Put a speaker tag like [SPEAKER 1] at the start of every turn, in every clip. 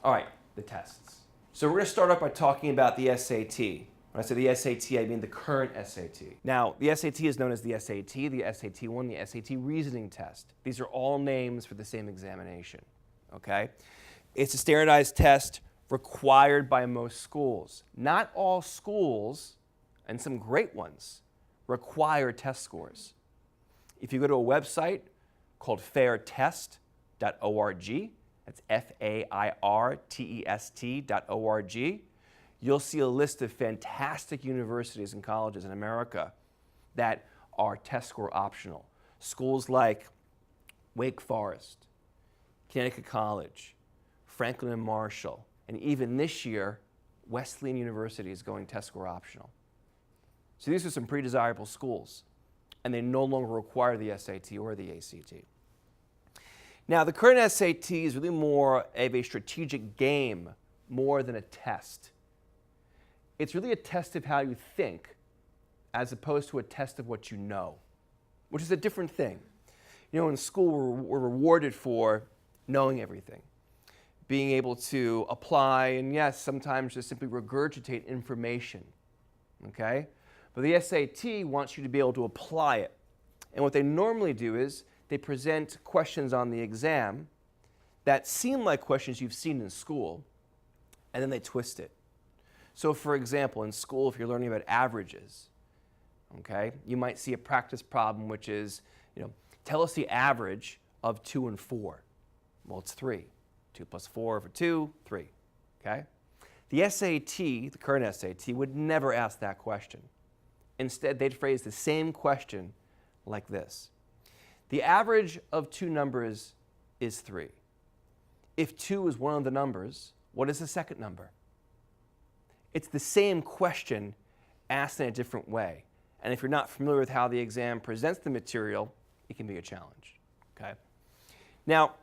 [SPEAKER 1] All right, the tests. So we're going to start off by talking about the SAT. When I say the SAT, I mean the current SAT. Now, the SAT is known as the SAT, the SAT-1, the SAT reasoning test. These are all names for the same examination, okay? It's a standardized test required by most schools. Not all schools, and some great ones, require test scores. If you go to a website called fairtest.org, that's FAIRTEST.org, you'll see a list of fantastic universities and colleges in America that are test score optional. Schools like Wake Forest, Connecticut College, Franklin and Marshall, and even this year, Wesleyan University is going test score optional. So these are some pretty desirable schools, and they no longer require the SAT or the ACT. Now, the current SAT is really more of a strategic game more than a test. It's really a test of how you think as opposed to a test of what you know, which is a different thing. You know, in school, we're rewarded for knowing everything, being able to apply, and yes, sometimes just simply regurgitate information, okay? But the SAT wants you to be able to apply it. And what they normally do is they present questions on the exam that seem like questions you've seen in school, and then they twist it. So for example, in school, if you're learning about averages, okay, you might see a practice problem which is, tell us the average of 2 and 4. Well, it's 3. 2 plus 4 over 2, 3, okay? The SAT, the current SAT, would never ask that question. Instead, they'd phrase the same question like this. The average of 2 numbers is 3. If 2 is one of the numbers, what is the second number? It's the same question asked in a different way. And if you're not familiar with how the exam presents the material, it can be a challenge, okay? Now,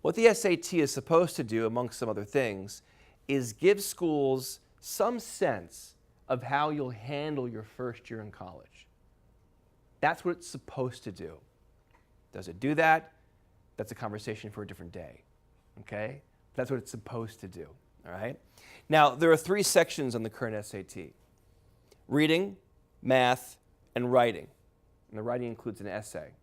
[SPEAKER 1] what the SAT is supposed to do, amongst some other things, is give schools some sense of how you'll handle your first year in college. That's what it's supposed to do. Does it do that? That's a conversation for a different day, okay? That's what it's supposed to do, all right? Now, there are 3 sections on the current SAT: reading, math, and writing. And the writing includes an essay.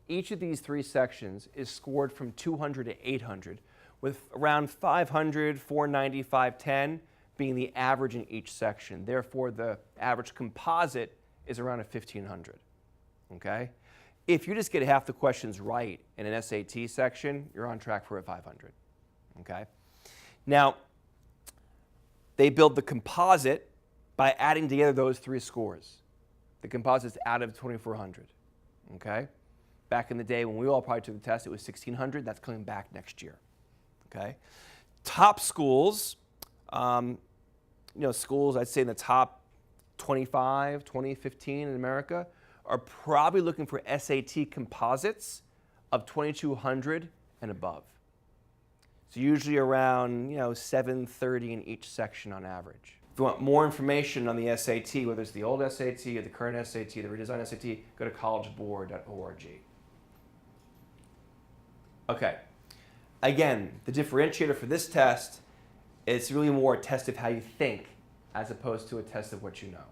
[SPEAKER 1] Each of these 3 sections is scored from 200 to 800, with around 500, 490, 510 being the average in each section. Therefore, the average composite is around a 1,500, okay? If you just get half the questions right in an SAT section, you're on track for a 500, okay? Now, they build the composite by adding together those 3 scores. The composite's out of 2,400, okay? Back in the day when we all probably took the test, it was 1,600. That's coming back next year, okay? Top schools, schools I'd say in the top 25, 20, 15 in America are probably looking for SAT composites of 2,200 and above. So usually around 730 in each section on average. If you want more information on the SAT, whether it's the old SAT or the current SAT, the redesigned SAT, go to collegeboard.org. Okay, again, the differentiator for this test is really more a test of how you think as opposed to a test of what you know.